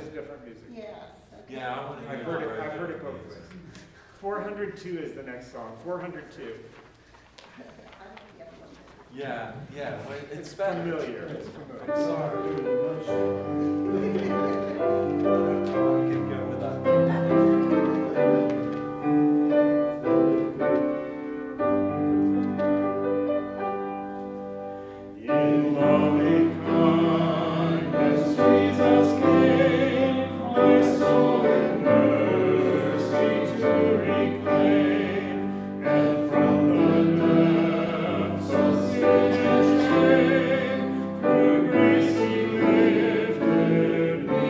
is different music. Yes. Okay. Yeah, I want to I've heard it both ways. 402 is the next song. 402. I don't get one. Yeah, well, it's It's better. familiar. It's familiar. I'm sorry. I can go with that. In loving kindness, Jesus came, my soul in mercy to reclaim, and from the depths of sin and shame, through grace He lifted me.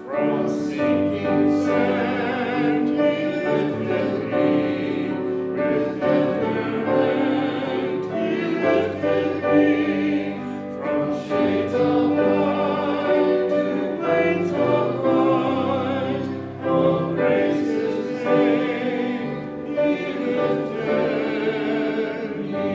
From sinking sand He lifted me, with tender hand He lifted me, from shades of night to plains of light. Oh, praise His name, He lifted me.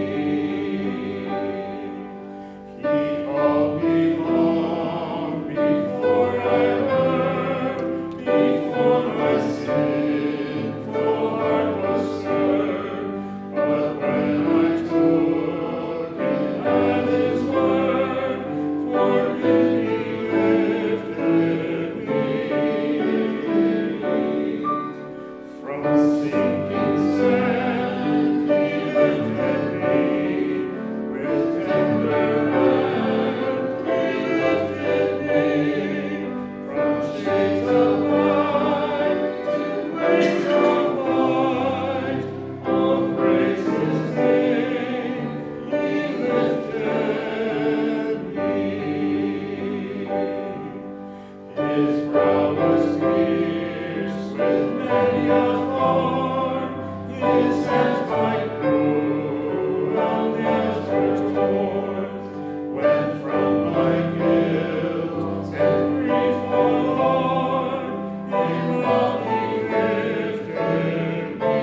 He called me long before I learned, before my sinful heart was stirred. But when I took Him at His word, for Him He lifted me. From sinking sand He lifted me, with tender hand He lifted me, from shades of light to waves of light. Oh, praise His name, He lifted me. His brow was pierced with many a thorn, His hands by cruel nails were torn. When from my guilt and grief forlorn, in love He lifted me.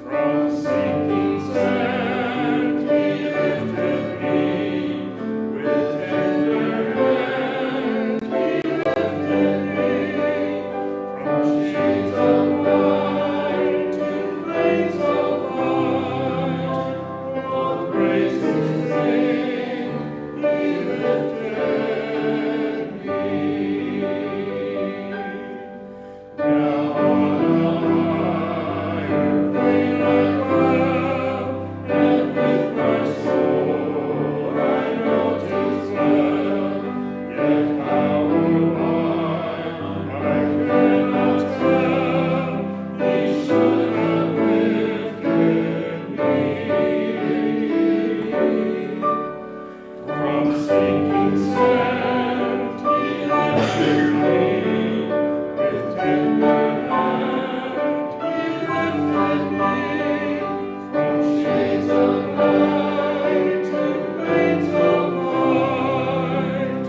From sinking sand He lifted me, with tender hand He lifted me, from shades of light to plains of light. Oh, praise His name, He lifted me. Now on a higher plane I dwell, and with my soul I know 'tis well. Yet how or why I cannot tell, He should have lifted me. From sinking sand He lifted me, with tender hand He lifted me, from shades of night to plains of light.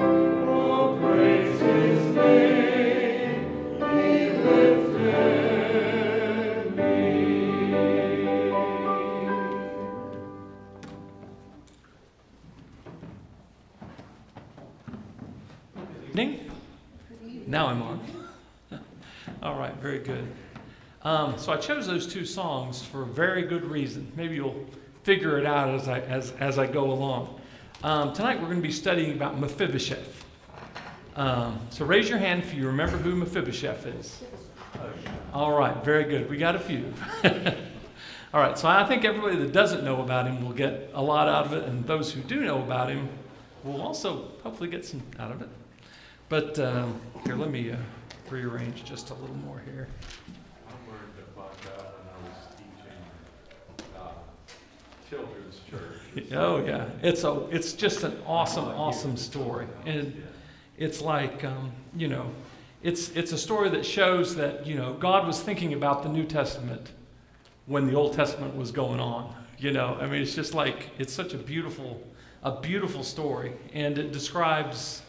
Oh, praise His name, He lifted me. Evening. Now I'm on. All right, very good. So I chose those two songs for a very good reason. Maybe you'll figure it out as I go along. Tonight we're going to be studying about Mephibosheth. So raise your hand if you remember who Mephibosheth is. All right, very good. We got a few. All right, so I think everybody that doesn't know about him will get a lot out of it, and those who do know about him will also hopefully get some out of it. But here, let me rearrange just a little more here. I learned about that when I was teaching children's church. Oh yeah, it's just an awesome story, and it's like it's a story that shows that God was thinking about the New Testament when the Old Testament was going on. I mean, it's just like it's such a beautiful story, and it describes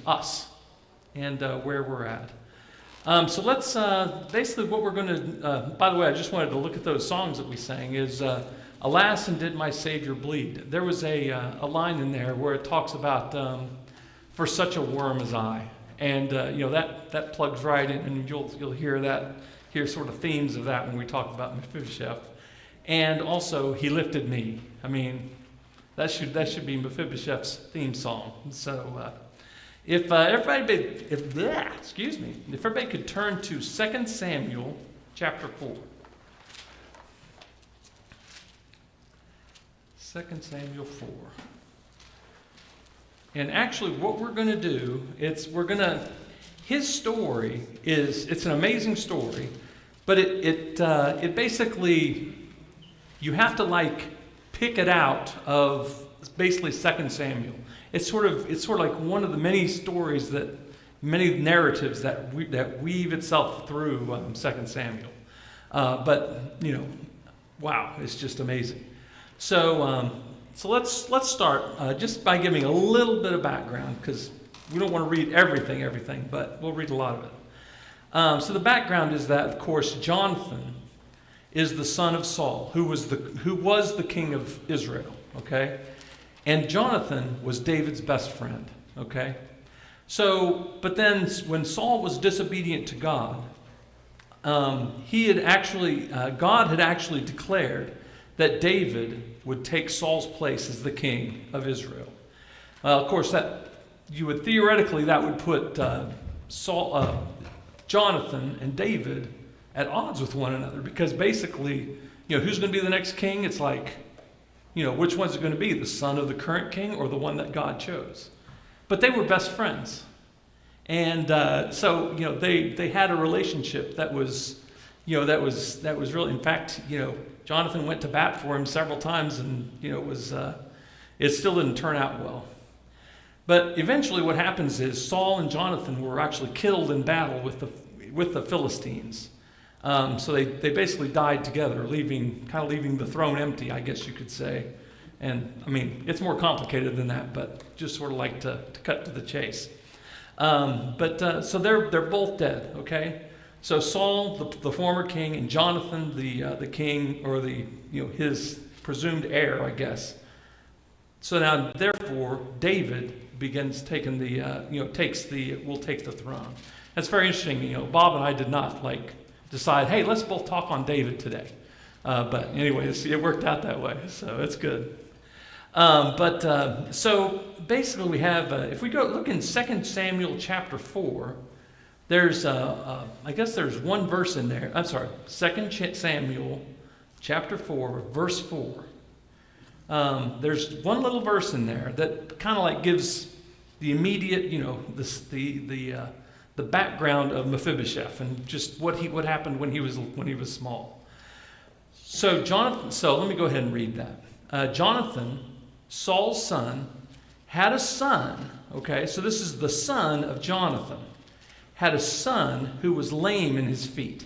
us and where we're at. So let's basically what we're going to. By the way, I just wanted to look at those songs that we sang. Is Alas, and did my Savior bleed? There was a line in there where it talks about for such a worm as I. And, that plugs right in, and you'll hear sort of themes of that when we talk about Mephibosheth. And also, he lifted me. I mean, that should be Mephibosheth's theme song. So, if everybody could turn to 2 Samuel chapter 4. 2 Samuel 4. And actually what we're going to do, his story it's an amazing story, but it basically, you have to pick it out of basically 2 Samuel. It's sort of like one of the many stories many narratives that weave itself through 2 Samuel. But wow, it's just amazing. So let's start just by giving a little bit of background, because we don't want to read everything, but we'll read a lot of it. So the background is that, of course, Jonathan is the son of Saul, who was the king of Israel. Okay, and Jonathan was David's best friend. Okay, so but then when Saul was disobedient to God, God had actually declared that David would take Saul's place as the king of Israel. Of course, that would put Jonathan and David at odds with one another, because basically, who's going to be the next king? It's like, which one's it going to be, the son of the current king or the one that God chose? But they were best friends, and so they had a relationship that was really, in fact, Jonathan went to bat for him several times, and it still didn't turn out well. But eventually, what happens is Saul and Jonathan were actually killed in battle with the Philistines. So they basically died together, leaving the throne empty, I guess you could say. And I mean, it's more complicated than that, but just sort of like to cut to the chase. So they're both dead. Okay. So Saul, the former king, and Jonathan, the king, or his presumed heir, I guess. So now, therefore, David begins taking will take the throne. That's very interesting. Bob and I did not decide, hey, let's both talk on David today. But anyway, it worked out that way, so it's good. So basically, we have if we go look in 2 Samuel chapter 4. There's, I guess there's one verse in there. I'm sorry, 2 Samuel chapter 4, verse 4. There's one little verse in there that kind of gives the immediate, the background of Mephibosheth and just what happened when he was small. So let me go ahead and read that. Jonathan, Saul's son, had a son. Okay, so this is the son of Jonathan. Had a son who was lame in his feet.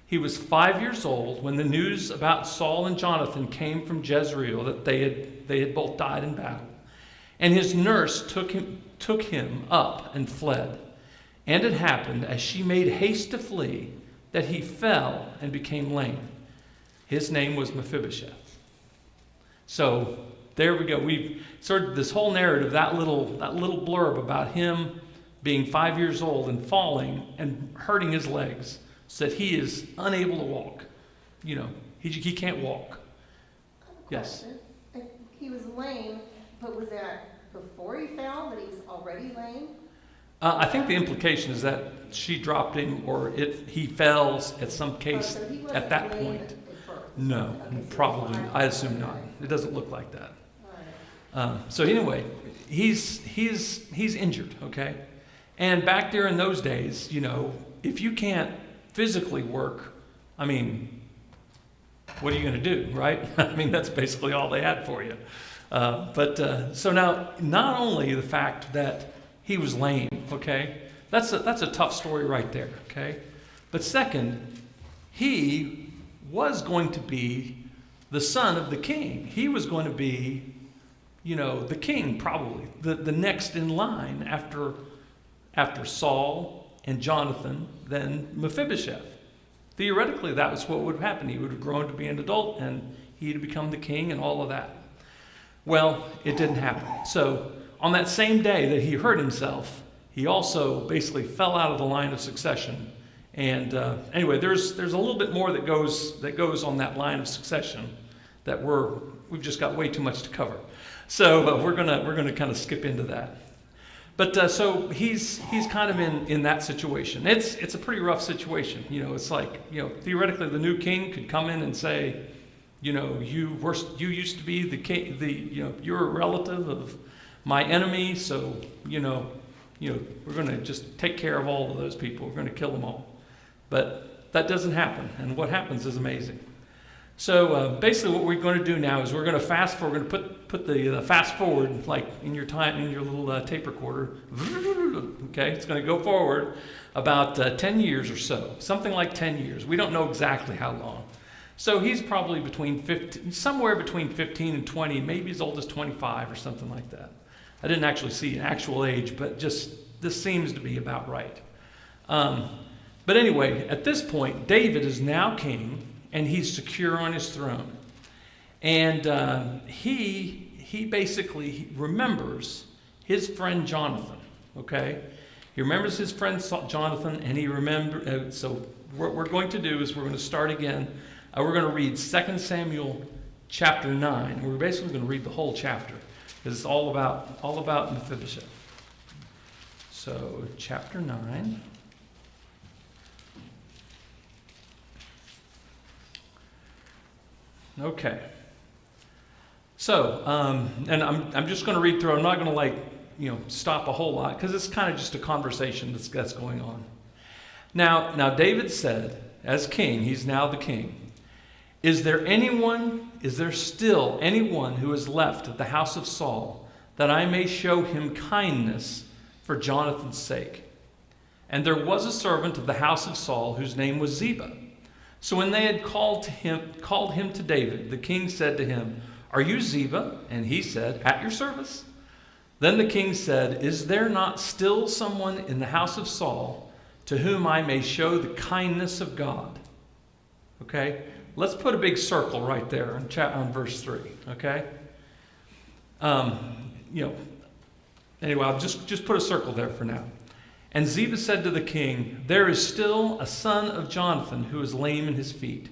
He was 5 years old when the news about Saul and Jonathan came from Jezreel, that they had both died in battle. And his nurse took him up and fled. And it happened, as she made haste to flee, that he fell and became lame. His name was Mephibosheth. So there we go. We've started this whole narrative, that little blurb about him being 5 years old and falling and hurting his legs, so that he is unable to walk. He can't walk. Yes. He was lame, but was that before he fell, that he's already lame? I think the implication is that she dropped him, or he fell at some case So he wasn't at that lame point. at first. No, Okay, so probably. he was I assume not. It doesn't look like that. All right. So anyway, he's injured. Okay. And back there in those days, if you can't physically work, I mean, what are you going to do, right? I mean, that's basically all they had for you. So now, not only the fact that he was lame, okay, that's a tough story right there, okay? But second, he was going to be the son of the king. He was going to be, the king probably, the next in line after Saul and Jonathan, then Mephibosheth. Theoretically, that was what would happen. He would have grown to be an adult, and he to become the king and all of that. Well, it didn't happen. So on that same day that he hurt himself, he also basically fell out of the line of succession. And anyway, there's a little bit more that goes on that line of succession that we've just got way too much to cover. So we're gonna kind of skip into that. But so he's kind of in that situation. It's a pretty rough situation. It's like, theoretically the new king could come in and say, you used to be the king, you're a relative of my enemy, so we're going to just take care of all of those people. We're going to kill them all. But that doesn't happen, and what happens is amazing. So basically what we're going to do now is we're going to fast forward. We're going to put the fast forward, like in your little tape recorder. Okay, it's going to go forward about 10 years or so, something like 10 years. We don't know exactly how long. So he's probably somewhere between 15 and 20, maybe as old as 25 or something like that. I didn't actually see an actual age, but just this seems to be about right. But anyway, at this point, David is now king, and he's secure on his throne. And he basically remembers his friend Jonathan, okay? He remembers his friend Jonathan, and he remembers, so what we're going to do is we're going to start again. We're going to read 2 Samuel chapter 9. We're basically going to read the whole chapter, because it's all about Mephibosheth. So, chapter 9. Okay. So, and I'm just going to read through. I'm not going to stop a whole lot, because it's kind of just a conversation that's going on. Now David said, as king, he's now the king. Is there still anyone who is left at the house of Saul, that I may show him kindness for Jonathan's sake? And there was a servant of the house of Saul whose name was Ziba. So when they had called him to David, the king said to him, "Are you Ziba?" And he said, "At your service." Then the king said, "Is there not still someone in the house of Saul to whom I may show the kindness of God?" Okay? Let's put a big circle right there on verse 3, okay? Anyway, I'll just put a circle there for now. And Ziba said to the king, "There is still a son of Jonathan who is lame in his feet."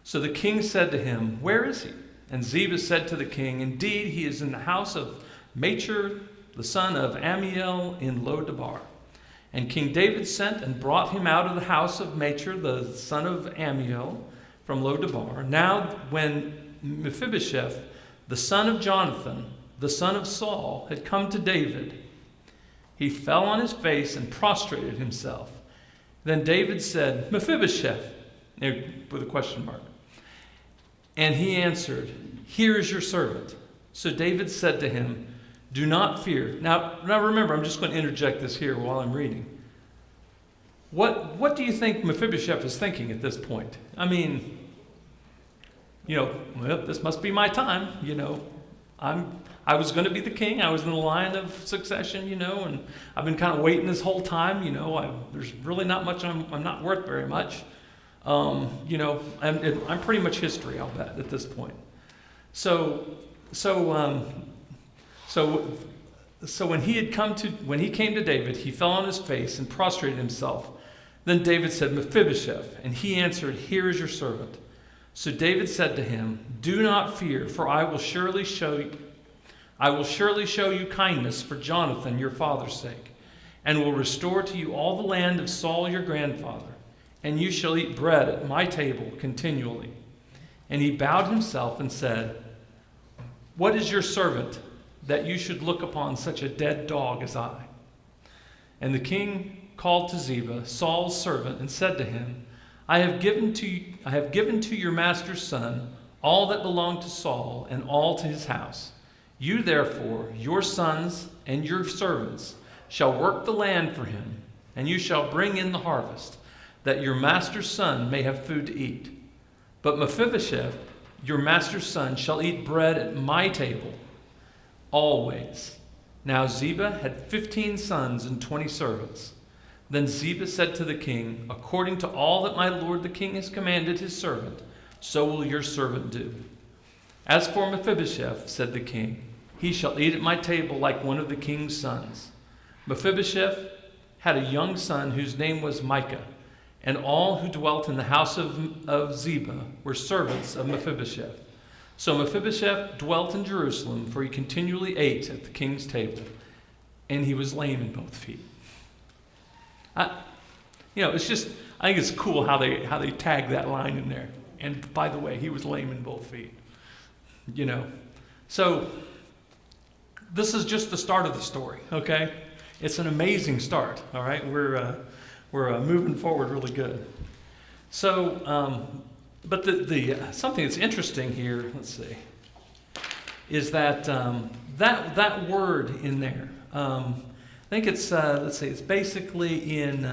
So the king said to him, "Where is he?" And Ziba said to the king, "Indeed, he is in the house of Machir, the son of Ammiel in Lo-debar." And King David sent and brought him out of the house of Machir, the son of Ammiel, from Lo-debar. Now when Mephibosheth, the son of Jonathan, the son of Saul, had come to David, he fell on his face and prostrated himself. Then David said, "Mephibosheth," with a question mark. And he answered, "Here is your servant." So David said to him, "Do not fear." Now remember, I'm just going to interject this here while I'm reading. What do you think Mephibosheth is thinking at this point? I mean, well, this must be my time, I was going to be the king. I was in the line of succession, and I've been kind of waiting this whole time, there's really not much, I'm not worth very much. I'm pretty much history, I'll bet, at this point. So when he came to David, he fell on his face and prostrated himself. Then David said, "Mephibosheth," and he answered, "Here is your servant." So David said to him, "Do not fear, for I will surely show you kindness for Jonathan your father's sake, and will restore to you all the land of Saul your grandfather, and you shall eat bread at my table continually." And he bowed himself and said, "What is your servant, that you should look upon such a dead dog as I?" And the king called to Ziba, Saul's servant, and said to him, I have given to your master's son all that belonged to Saul and all to his house. You therefore, your sons and your servants, shall work the land for him, and you shall bring in the harvest, that your master's son may have food to eat. But Mephibosheth, your master's son, shall eat bread at my table always. Now Ziba had 15 sons and 20 servants. Then Ziba said to the king, "According to all that my lord the king has commanded his servant, so will your servant do." As for Mephibosheth, said the king, he shall eat at my table like one of the king's sons. Mephibosheth had a young son whose name was Micah, and all who dwelt in the house of Ziba were servants of Mephibosheth. So Mephibosheth dwelt in Jerusalem, for he continually ate at the king's table, and he was lame in both feet. It's just, I think it's cool how they tag that line in there. And by the way, he was lame in both feet. So this is just the start of the story, okay? It's an amazing start, all right? We're moving forward really good. So, but the something that's interesting here, let's see, is that that word in there. I think it's it's basically in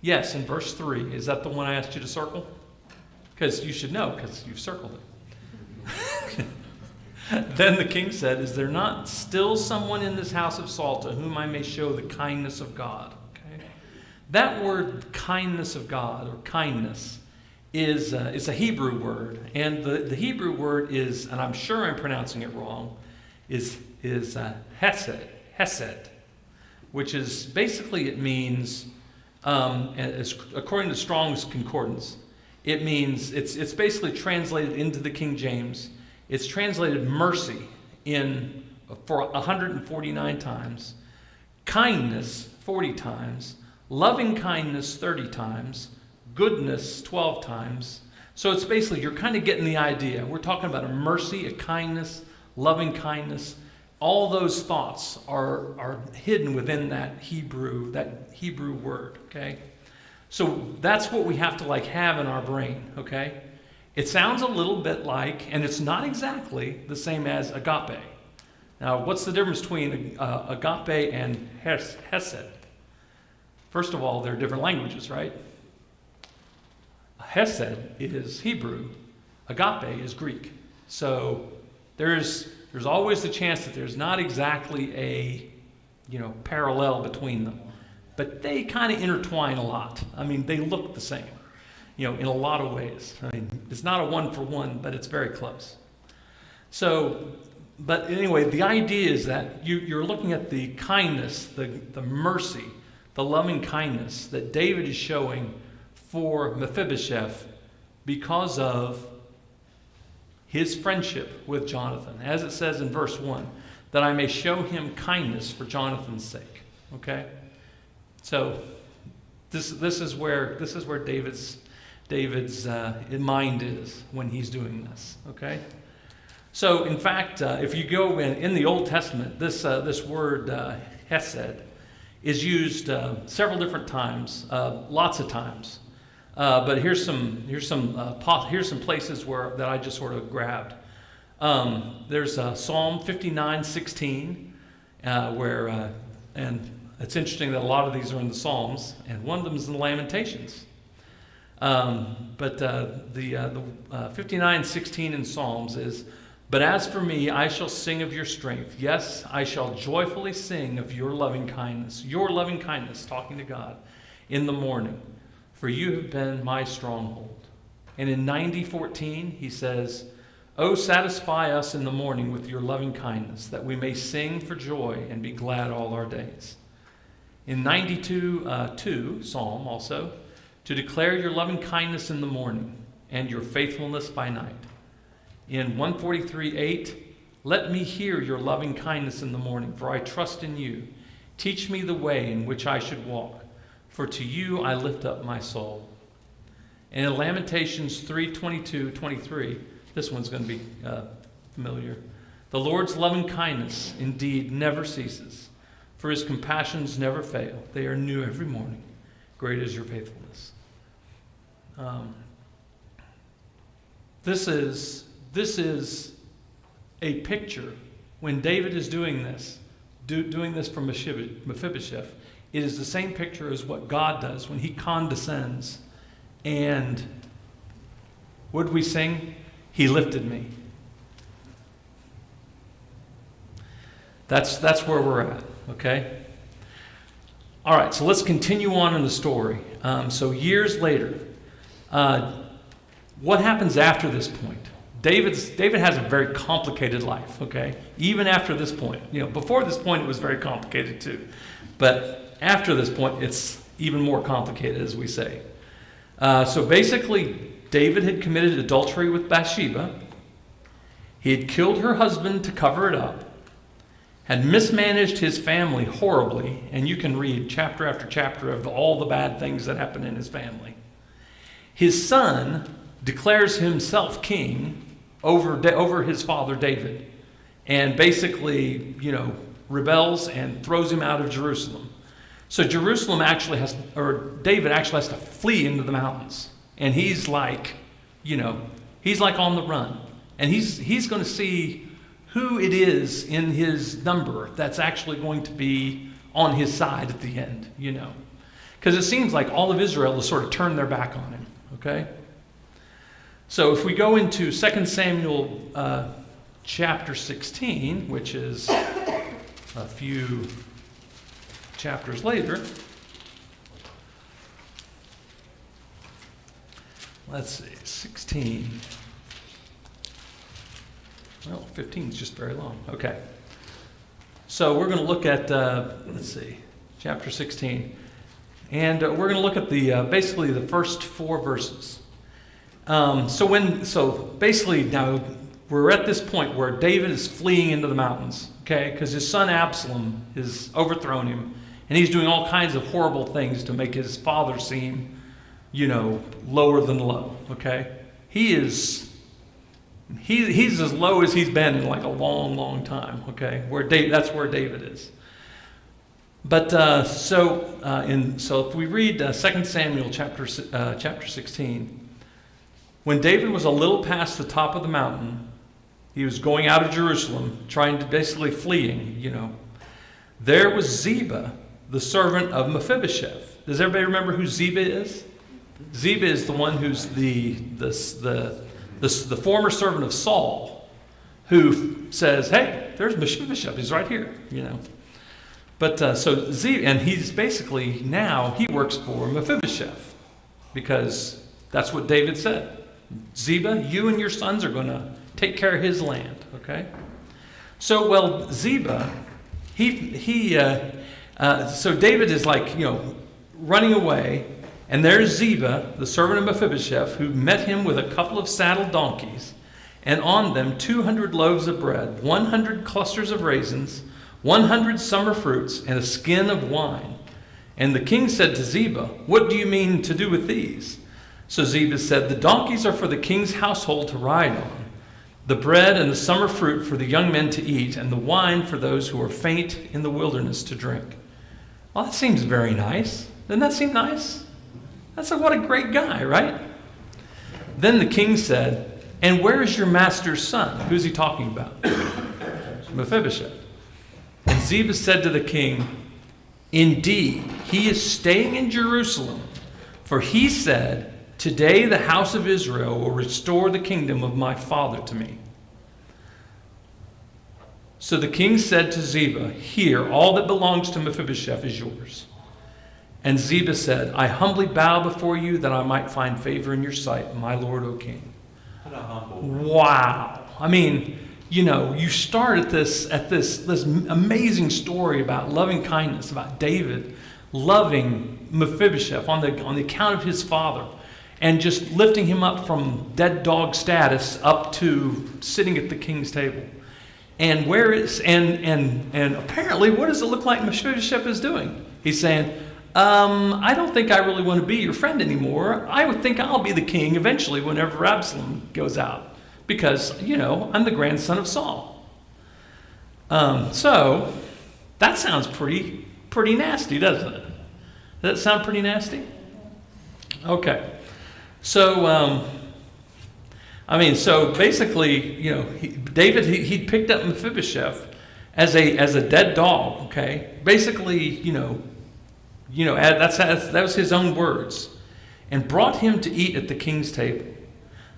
yes, in verse 3. Is that the one I asked you to circle? Because you should know, because you've circled it. Then the king said, is there not still someone in this house of Saul to whom I may show the kindness of God? Okay. That word kindness of God, or kindness, is a Hebrew word. And the Hebrew word is, and I'm sure I'm pronouncing it wrong, is hesed, which is basically, it means, according to Strong's Concordance, it means, it's basically translated into the King James. It's translated mercy for 149 times, kindness 40 times, loving kindness 30 times, goodness 12 times. So it's basically, you're kind of getting the idea. We're talking about a mercy, a kindness, loving kindness. All those thoughts are hidden within that Hebrew word, okay? So that's what we have to have in our brain, okay? It sounds a little bit like, and it's not exactly the same as agape. Now, what's the difference between agape and hesed? First of all, they're different languages, right? Hesed is Hebrew, agape is Greek. So there's always the chance that there's not exactly a parallel between them. But they kind of intertwine a lot. I mean, they look the same, in a lot of ways. I mean, it's not a one-for-one, but it's very close. So, but anyway, the idea is that you're looking at the kindness, the mercy, the loving kindness that David is showing for Mephibosheth because of his friendship with Jonathan. As it says in verse 1, that I may show him kindness for Jonathan's sake. Okay? So this is where David's mind is when he's doing this. Okay, so in fact, if you go in the Old Testament, this word hesed is used several different times, lots of times. But here's some places that I just sort of grabbed. There's Psalm 59:16, where and it's interesting that a lot of these are in the Psalms, and one of them is in the Lamentations. But the 59:16 in Psalms is, but as for me, I shall sing of your strength. Yes, I shall joyfully sing of your loving kindness, talking to God, in the morning, for you have been my stronghold. And in 90:14, he says, oh, satisfy us in the morning with your loving kindness, that we may sing for joy and be glad all our days. In 92:2 Psalm also, to declare your loving kindness in the morning and your faithfulness by night. In 143:8, let me hear your loving kindness in the morning, for I trust in you. Teach me the way in which I should walk, for to you I lift up my soul. And in Lamentations 3:22-23, this one's going to be familiar. The Lord's loving kindness indeed never ceases, for his compassions never fail. They are new every morning. Great is your faithfulness. This is a picture. When David is doing this for Mephibosheth, it is the same picture as what God does when he condescends. And what did we sing? He lifted me. That's where we're at, okay? All right, so let's continue on in the story. So years later, what happens after this point? David has a very complicated life, okay? Even after this point. Before this point, it was very complicated too. But after this point, it's even more complicated, as we say. So basically, David had committed adultery with Bathsheba. He had killed her husband to cover it up, had mismanaged his family horribly, and you can read chapter after chapter of all the bad things that happened in his family. His son declares himself king over his father David, and basically, rebels and throws him out of Jerusalem. So David actually has to flee into the mountains, and he's like on the run, and he's going to see who it is in his number that's actually going to be on his side at the end, because it seems like all of Israel has sort of turned their back on him. Okay. So if we go into 2 Samuel chapter 16, which is a few chapters later, let's see, 16. Well, 15 is just very long. Okay. So we're going to look at, chapter 16. And we're going to look at basically the first 4 verses. So basically now we're at this point where David is fleeing into the mountains, okay? Because his son Absalom has overthrown him, and he's doing all kinds of horrible things to make his father seem, lower than low, okay? He's as low as he's been in like a long, long time, okay? That's where David is. But so if we read 2 Samuel chapter 16, when David was a little past the top of the mountain, he was going out of Jerusalem, trying to basically fleeing, there was Ziba, the servant of Mephibosheth. Does everybody remember who Ziba is? Ziba is the one who's the former servant of Saul, who says, "Hey, there's Mephibosheth. He's right here," But so Ziba, and he's basically now he works for Mephibosheth, because that's what David said. Ziba, you and your sons are going to take care of his land, okay? So, Ziba, so David is running away, and there's Ziba, the servant of Mephibosheth, who met him with a couple of saddled donkeys, and on them 200 loaves of bread, 100 clusters of raisins, 100 summer fruits, and a skin of wine. And the king said to Ziba, "What do you mean to do with these?" So Ziba said, "The donkeys are for the king's household to ride on, the bread and the summer fruit for the young men to eat, and the wine for those who are faint in the wilderness to drink." Well, that seems very nice. Doesn't that seem nice? What a great guy, right? Then the king said, "And where is your master's son?" Who's he talking about? Mephibosheth. And Ziba said to the king, "Indeed, he is staying in Jerusalem, for he said, 'Today the house of Israel will restore the kingdom of my father to me.'" So the king said to Ziba, "Here, all that belongs to Mephibosheth is yours." And Ziba said, "I humbly bow before you that I might find favor in your sight, my lord, O king." What a humble. Wow. I mean, you start at this amazing story about loving kindness, about David loving Mephibosheth on the account of his father, and just lifting him up from dead dog status up to sitting at the king's table. And apparently, what does it look like Mephibosheth is doing? He's saying, "I don't think I really want to be your friend anymore. I would think I'll be the king eventually whenever Absalom goes out. Because, I'm the grandson of Saul." So, that sounds pretty nasty, doesn't it? Does that sound pretty nasty? Okay. So, so basically, David, he picked up Mephibosheth as a dead dog, okay? Basically, that was his own words. And brought him to eat at the king's table.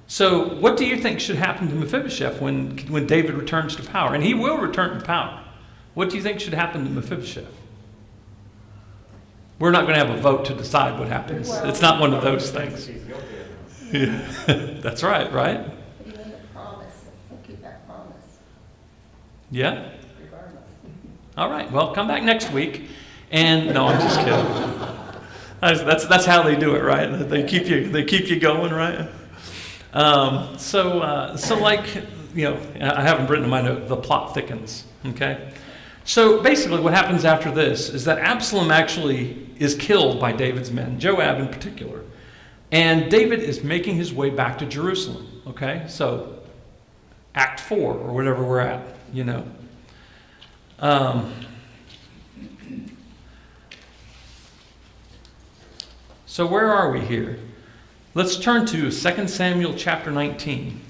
So what do you think should happen to Mephibosheth when David returns to power? And he will return to power. What do you think should happen to Mephibosheth? We're not going to have a vote to decide what happens. It's not one of those things. Yeah. That's right, right? But he made a promise, and he'll keep that promise Yeah. regardless. All right. Well, come back next week. And no, I'm just kidding. That's how they do it, right? They keep you going, right? So like, I haven't written in my note, the plot thickens, okay? So basically what happens after this is that Absalom actually is killed by David's men, Joab in particular. And David is making his way back to Jerusalem, okay? So Act 4 or whatever we're at, So where are we here? Let's turn to 2 Samuel chapter 19.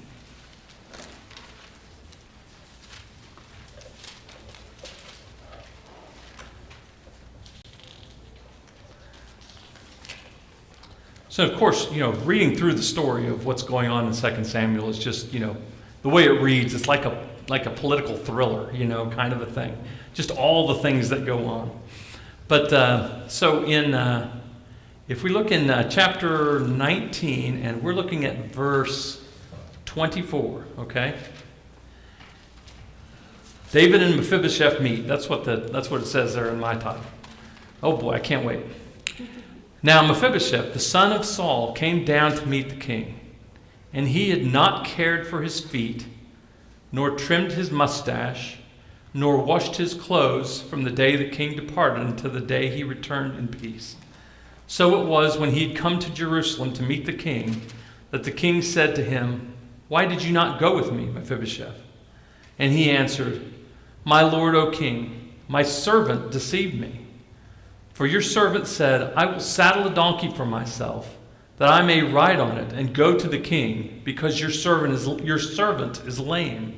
So, of course, reading through the story of what's going on in 2 Samuel is just, the way it reads, it's like a political thriller, kind of a thing. Just all the things that go on. But, so if we look in chapter 19, and we're looking at verse 24, okay? David and Mephibosheth meet. That's what it says there in my title. Oh boy, I can't wait. Now Mephibosheth, the son of Saul, came down to meet the king, and he had not cared for his feet, nor trimmed his mustache, nor washed his clothes from the day the king departed until the day he returned in peace. So it was when he had come to Jerusalem to meet the king, that the king said to him, "Why did you not go with me, Mephibosheth?" And he answered, "My lord, O king, my servant deceived me. For your servant said, I will saddle a donkey for myself, that I may ride on it and go to the king, because your servant is lame.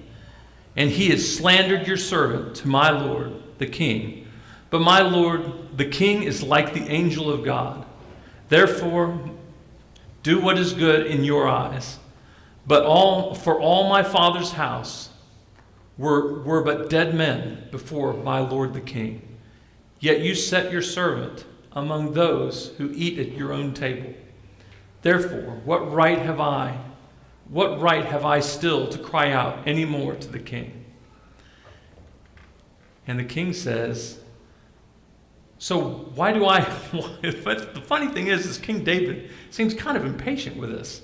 And he has slandered your servant to my lord, the king. But my lord, the king is like the angel of God. Therefore, do what is good in your eyes. But for all my father's house were but dead men before my lord the king. Yet you set your servant among those who eat at your own table. Therefore, what right have I still to cry out any more to the king?" And the king says, "So why do I..." But the funny thing is King David seems kind of impatient with this.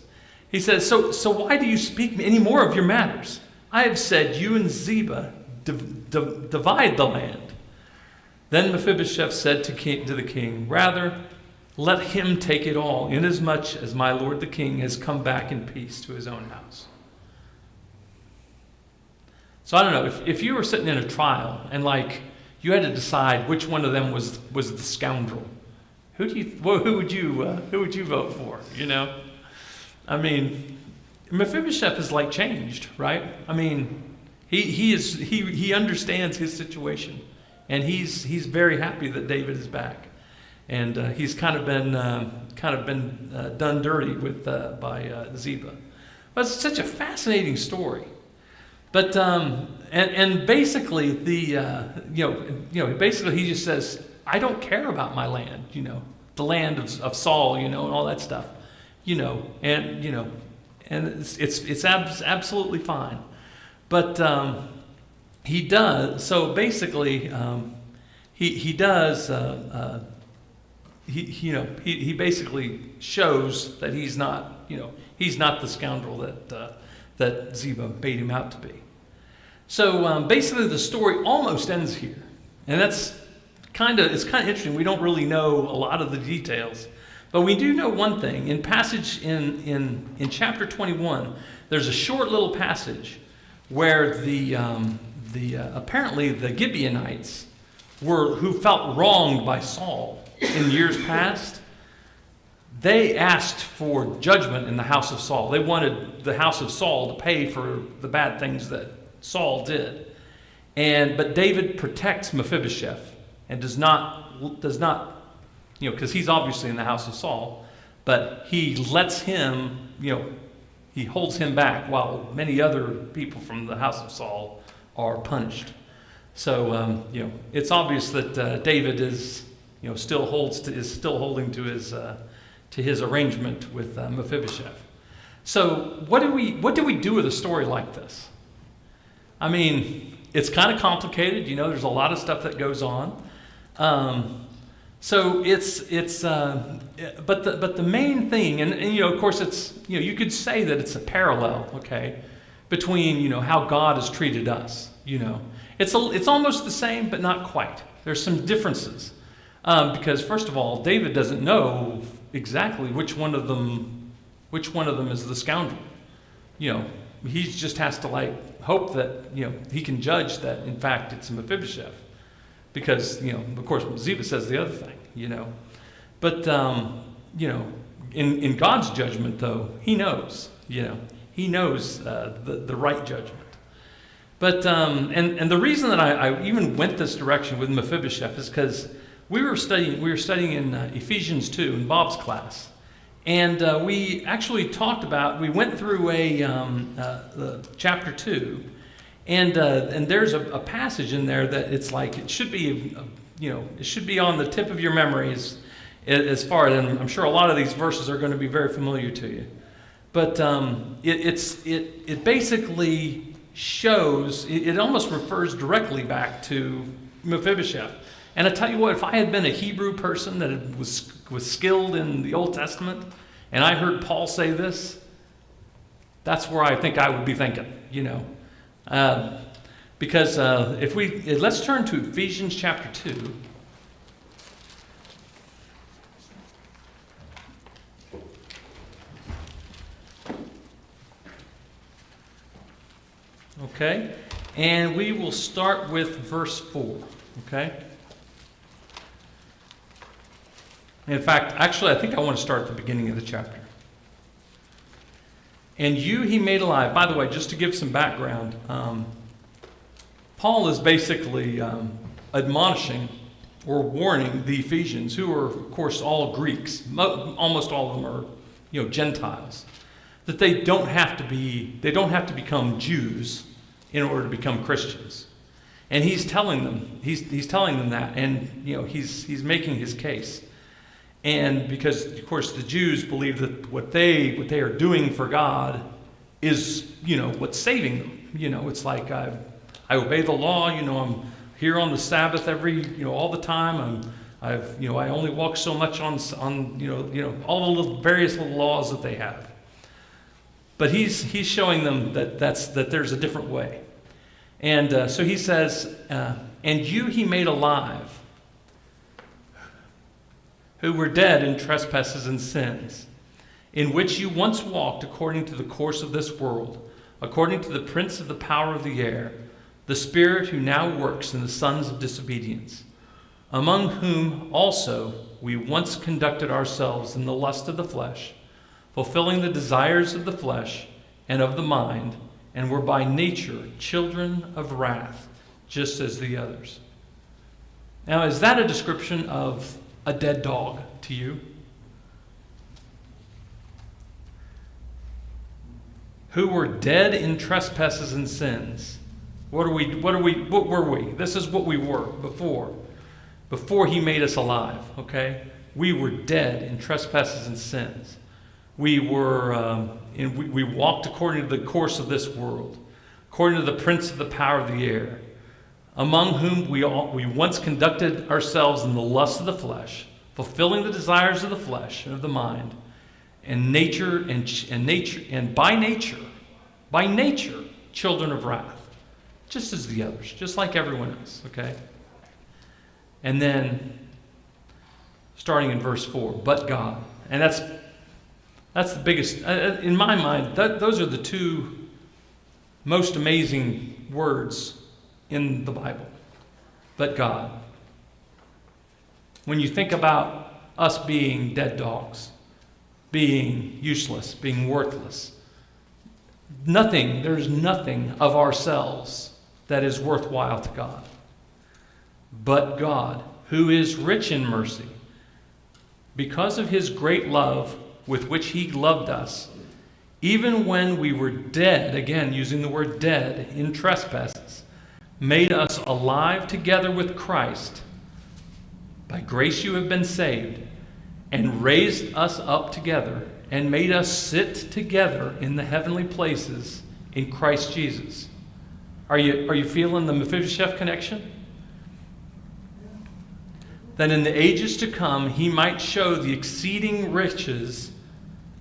He says, so why do you speak any more of your matters? I have said, you and Ziba divide the land. Then Mephibosheth said to the king, "Rather, let him take it all, inasmuch as my lord the king has come back in peace to his own house." So I don't know, if you were sitting in a trial and you had to decide which one of them was the scoundrel, who would you vote for? I mean, Mephibosheth is changed, right? I mean, he understands his situation. And he's very happy that David is back, and he's kind of been done dirty by Ziba. But it's such a fascinating story. But and basically basically he just says, "I don't care about my land, the land of Saul, and all that stuff, and it's absolutely fine." But he does. So basically, he basically shows that he's not the scoundrel that Ziba made him out to be. So basically, the story almost ends here, and it's kind of interesting. We don't really know a lot of the details, but we do know one thing. In passage in chapter 21, there's a short little passage where apparently the Gibeonites who felt wronged by Saul in years past. They asked for judgment in the house of Saul. They wanted the house of Saul to pay for the bad things that Saul did. But David protects Mephibosheth and does not, because he's obviously in the house of Saul, but he lets him, he holds him back while many other people from the house of Saul are punished. So, it's obvious that David is, still holding to his arrangement with Mephibosheth. So what do we do with a story like this? I mean, it's kind of complicated. You know, there's a lot of stuff that goes on. So but the main thing, and you know, of course, it's, you know, you could say that it's a parallel, okay, between, you know, how God has treated us. You know, it's almost the same, but not quite. There's some differences, because first of all, David doesn't know exactly which one of them is the scoundrel. You know, he just has to like hope that, you know, he can judge that in fact it's Mephibosheth. Because, you know, of course, Ziba says the other thing, you know. But, you know, in God's judgment, though, he knows, you know. He knows the right judgment. But, and the reason that I even went this direction with Mephibosheth is because we were studying in Ephesians 2 in Bob's class. And we actually we went through chapter 2. And there's a passage in there that it's like, it should be, you know, it should be on the tip of your memories as far as, and I'm sure a lot of these verses are going to be very familiar to you. But it basically shows, it almost refers directly back to Mephibosheth. And I tell you what, if I had been a Hebrew person that was skilled in the Old Testament, and I heard Paul say this, that's where I think I would be thinking, you know. Because let's turn to Ephesians chapter 2. Okay, and we will start with verse 4. Okay. In fact, actually, I think I want to start at the beginning of the chapter. And you he made alive. By the way, just to give some background, Paul is basically admonishing or warning the Ephesians, who are, of course, all Greeks. Almost all of them are, you know, Gentiles. That they don't have to become Jews in order to become Christians. And he's telling them that, and you know, he's making his case. And because, of course, the Jews believe that what they are doing for God is, you know, what's saving them. You know, it's like I obey the law. You know, I'm here on the Sabbath all the time. I only walk so much on all the various little laws that they have. But he's showing them that there's a different way. And so he says, and you he made alive, who were dead in trespasses and sins, in which you once walked according to the course of this world, according to the prince of the power of the air, the spirit who now works in the sons of disobedience, among whom also we once conducted ourselves in the lust of the flesh, fulfilling the desires of the flesh and of the mind, and were by nature children of wrath, just as the others. Now, is that a description of a dead dog to you? Who were dead in trespasses and sins. What were we? This is what we were before he made us alive, okay? We were dead in trespasses and sins. We were, we walked according to the course of this world, according to the prince of the power of the air, among whom we once conducted ourselves in the lust of the flesh, fulfilling the desires of the flesh and of the mind, and by nature, children of wrath, just as the others, just like everyone else, okay? And then, starting in verse 4, but God. And that's the biggest, in my mind, those are the two most amazing words in the Bible. But God. When you think about us being dead dogs, being useless, being worthless, there's nothing of ourselves that is worthwhile to God. But God, who is rich in mercy, because of his great love with which he loved us, even when we were dead, again using the word dead, in trespasses, made us alive together with Christ. By grace you have been saved, and raised us up together, and made us sit together in the heavenly places in Christ Jesus. Are you feeling the Mephibosheth connection? That in the ages to come he might show the exceeding riches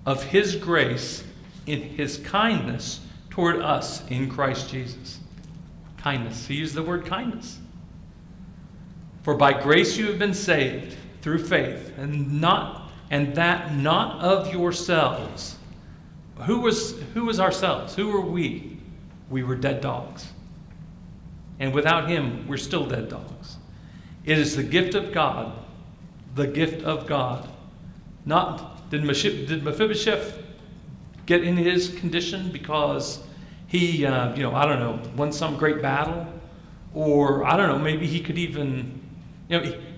of his grace in his kindness toward us in Christ Jesus. Kindness. He used the word kindness. For by grace you have been saved through faith, and that not of yourselves. Who was ourselves? Who were we? We were dead dogs. And without him, we're still dead dogs. It is the gift of God. The gift of God. Did Mephibosheth get in his condition because he, I don't know, won some great battle? Or, I don't know, maybe he could even,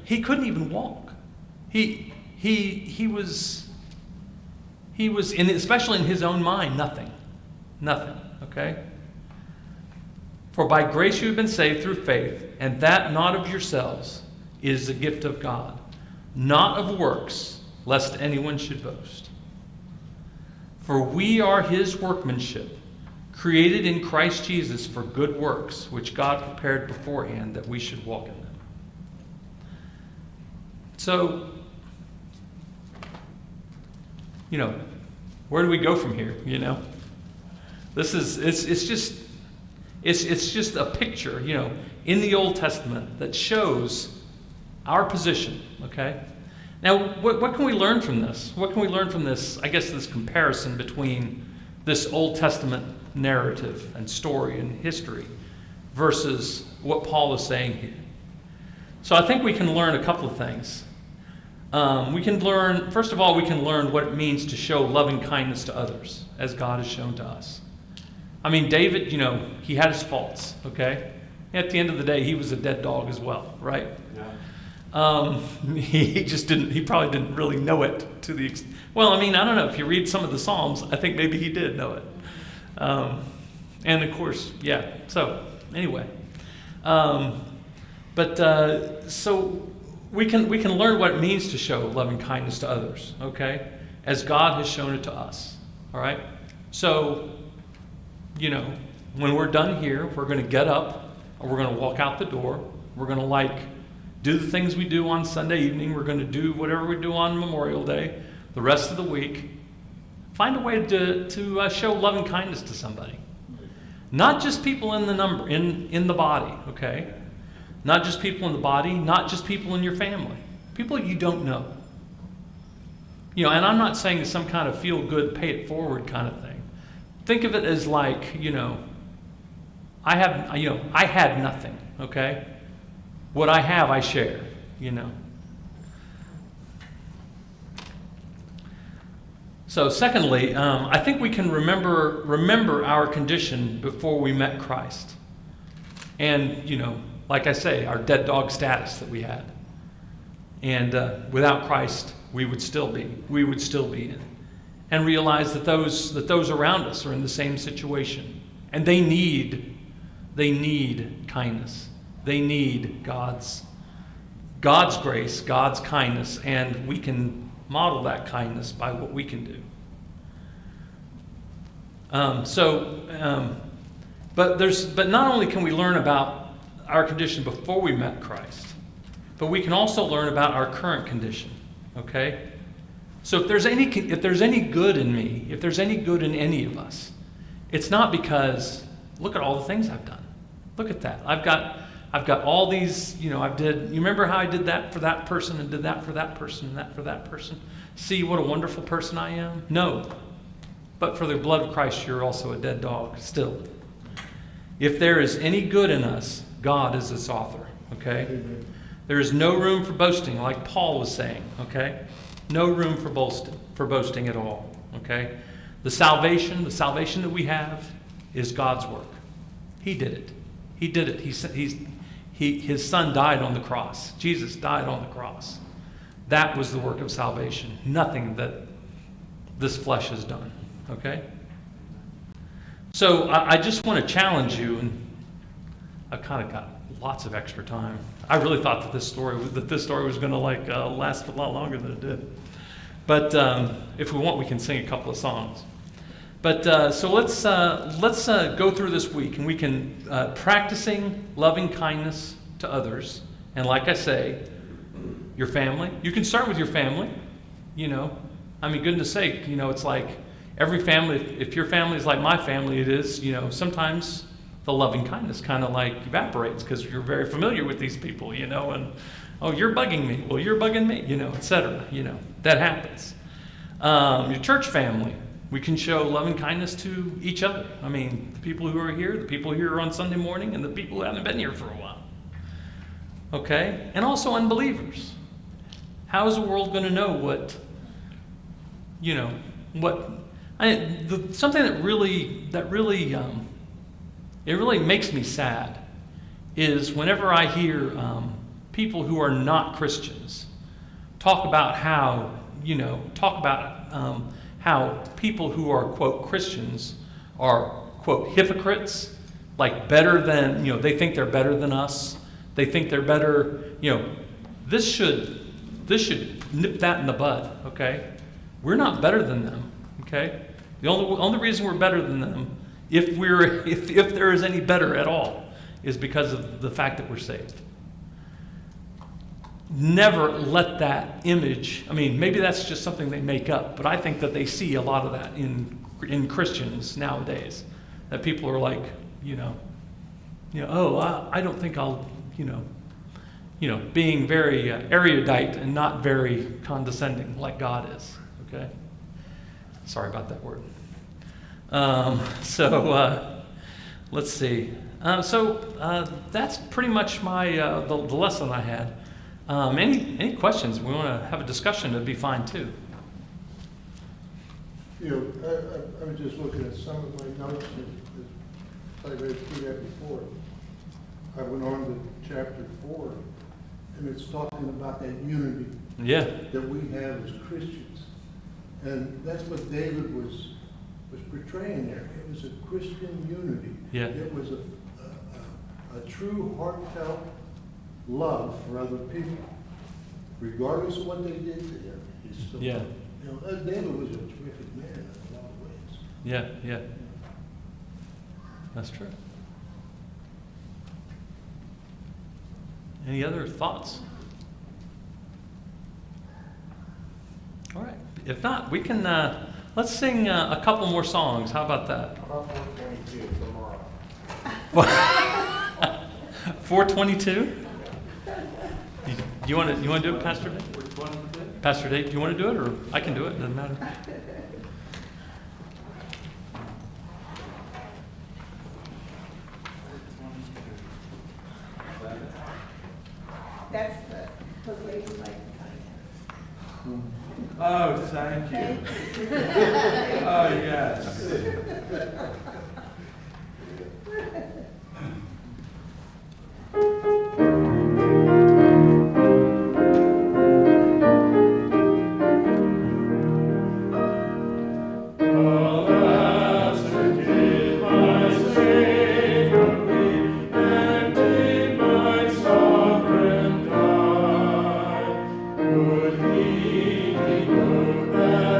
he couldn't even walk. He was especially in his own mind, nothing, okay? For by grace you have been saved through faith, and that not of yourselves is the gift of God, not of works, lest anyone should boast. For we are his workmanship, created in Christ Jesus for good works, which God prepared beforehand that we should walk in them. So, where do we go from here? This is it's just a picture, in the Old Testament that shows our position. Okay. Now, what can we learn from this? What can we learn from this? I guess this comparison between this Old Testament narrative and story and history versus what Paul is saying here. So I think we can learn a couple of things. First of all, we can learn what it means to show loving kindness to others, as God has shown to us. I mean, David, he had his faults, okay? At the end of the day, he was a dead dog as well, right? Yeah. He probably didn't really know it to the extent. Well, I don't know. If you read some of the Psalms, I think maybe he did know it. And of course, yeah. So, anyway. So we can learn what it means to show loving kindness to others, okay? As God has shown it to us, all right? So, when we're done here, we're going to get up, or we're going to walk out the door. We're going to, do the things we do on Sunday evening. We're going to do whatever we do on Memorial Day, the rest of the week. Find a way to show loving kindness to somebody. Not just people in the body, okay? Not just people in the body, not just people in your family. People you don't know. And I'm not saying it's some kind of feel-good, pay-it-forward kind of thing. Think of it as I had nothing, okay? What I have, I share, So secondly, I think we can remember our condition before we met Christ. And, like I say, our dead dog status that we had. And without Christ, we would still be in. And realize that those around us are in the same situation. And they need kindness. They need God's grace, God's kindness, and we can model that kindness by what we can do. But not only can we learn about our condition before we met Christ, but we can also learn about our current condition. Okay? So if there's any good in me, if there's any good in any of us, it's not because look at all the things I've done. Look at that. I've got all these, you remember how I did that for that person and did that for that person and that for that person? See what a wonderful person I am? No. But for the blood of Christ, you're also a dead dog still. If there is any good in us, God is its author, okay? There is no room for boasting, like Paul was saying, okay? No room for boasting at all, okay? The salvation that we have is God's work. He did it. He did it. His son died on the cross. Jesus died on the cross. That was the work of salvation. Nothing that this flesh has done. Okay? So I just want to challenge you, and I've kind of got lots of extra time. I really thought that this story was going to last a lot longer than it did. But if we want, we can sing a couple of songs. But so let's go through this week, and we can practicing loving kindness to others. And like I say, your family. You can start with your family. You know, I mean, goodness sake, you know, it's like every family. If your family is like my family, it is. You know, sometimes the loving kindness kind of like evaporates because you're very familiar with these people. You know, and oh, you're bugging me. Well, you're bugging me. You know, etc. You know, that happens. Your church family. We can show loving kindness to each other. I mean, the people who are here, the people here on Sunday morning, and the people who haven't been here for a while. Okay? And also unbelievers. How is the world going to know what, you know, something that really it really makes me sad is whenever I hear people who are not Christians talk about how, how people who are, quote, Christians are, quote, hypocrites, like better than, they think they're better than us. They think they're better, this should nip that in the bud, okay? We're not better than them, okay? The only reason we're better than them, if there is any better at all, is because of the fact that we're saved. Never let that image, I mean, maybe that's just something they make up, but I think that they see a lot of that in Christians nowadays. That people are like, I don't think I'll, being very erudite and not very condescending like God is, okay? Sorry about that word. Let's see. That's pretty much my the lesson I had. Any questions? We want to have a discussion, it'd be fine too. I was just looking at some of my notes, as I read through that before. I went on to chapter 4, and it's talking about that unity that we have as Christians. And that's what David was portraying there. It was a Christian unity. Yeah. It was a true, heartfelt love for other people, regardless of what they did to him. He still, David was a terrific man in a lot of ways. Yeah. That's true. Any other thoughts? All right. If not, we can let's sing a couple more songs. How about that? How about 422 tomorrow? 422? You want to do it, Pastor Dave? Pastor Dave, do you want to do it, or I can do it? Doesn't matter. That's the lady like. Oh, thank you. Oh, yes.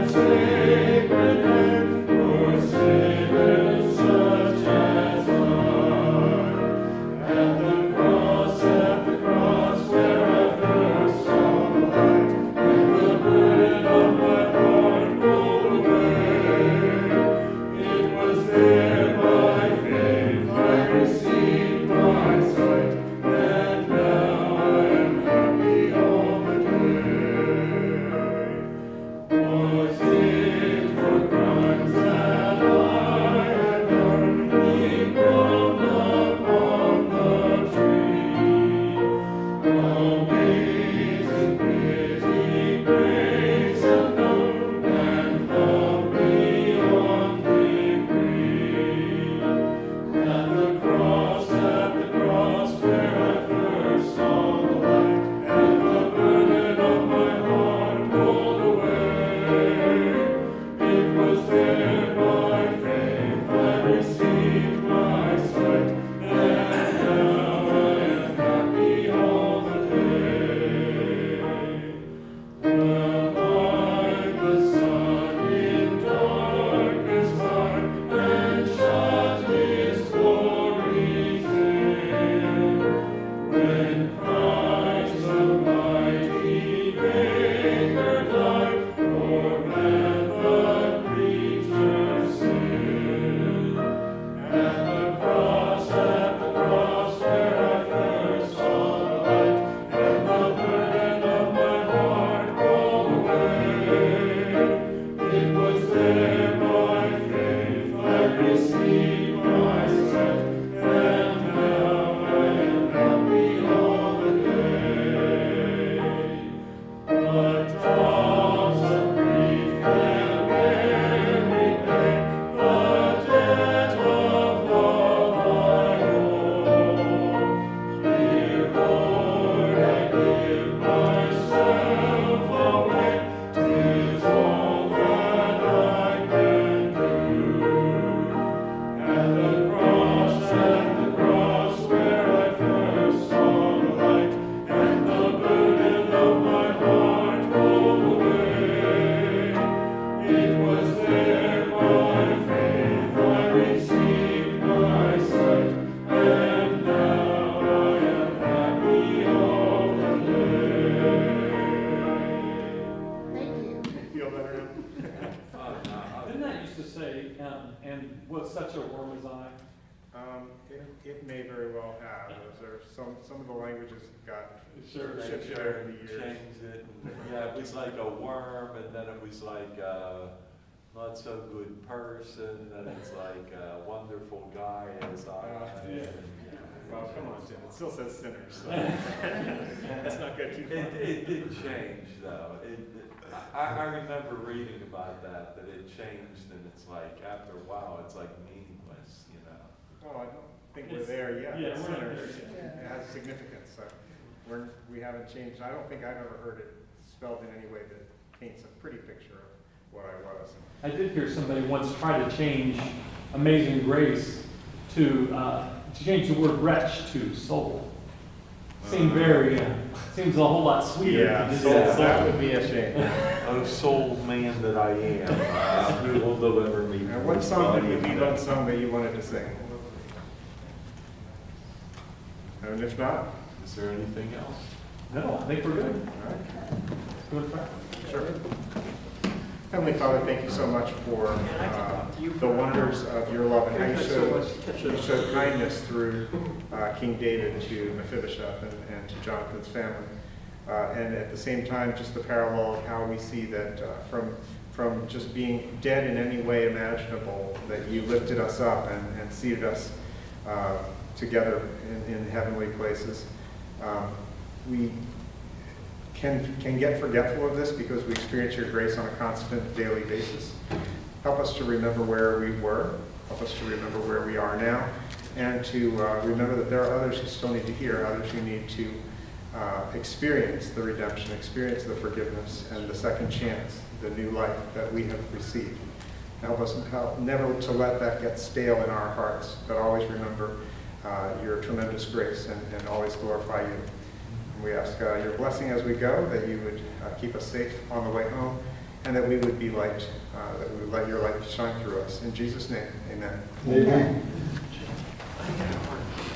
Sacred hand for sinners. It may very well have. There some of the languages got Sure, they shifted sure over the years. changed it. And, yeah, it was like a worm, and then it was like a not so good person, and it's like a wonderful guy as I. Yeah. Well, come on, Tim, it still says sinners, so let's not go too far. It did change though. I remember reading about that it changed, and it's like after a while, it's like meaningless, you know. Well, I don't think we're there yet. Yeah, we're not Sinners, there yet. it has significance, so we haven't changed. I don't think I've ever heard it spelled in any way that paints a pretty picture of what I was. I did hear somebody once try to change Amazing Grace to change the word wretch to soul. Seemed seems a whole lot sweeter. Yeah, to just so say that soul. would be a shame. Oh, soul man that I am, who will deliver me And from what this song did body we of leave death. unsung that you wanted to sing? And if not, Is there anything else? No, I think we're good. all right. Good track. Sure. Heavenly Father, thank you so much for the wonders of your love and how you showed kindness through King David to Mephibosheth and to Jonathan's family. And at the same time, just the parallel of how we see that from just being dead in any way imaginable, that you lifted us up and seated us together in heavenly places. We can get forgetful of this because we experience your grace on a constant daily basis. Help us to remember where we were, help us to remember where we are now, and to remember that there are others who still need to hear, others who need to experience the redemption, experience the forgiveness, and the second chance, the new life that we have received. Help us never to let that get stale in our hearts, but always remember your tremendous grace and always glorify you. And we ask your blessing as we go, that you would keep us safe on the way home, and that we would be light, that we would let your light shine through us. In Jesus' name, amen. Amen.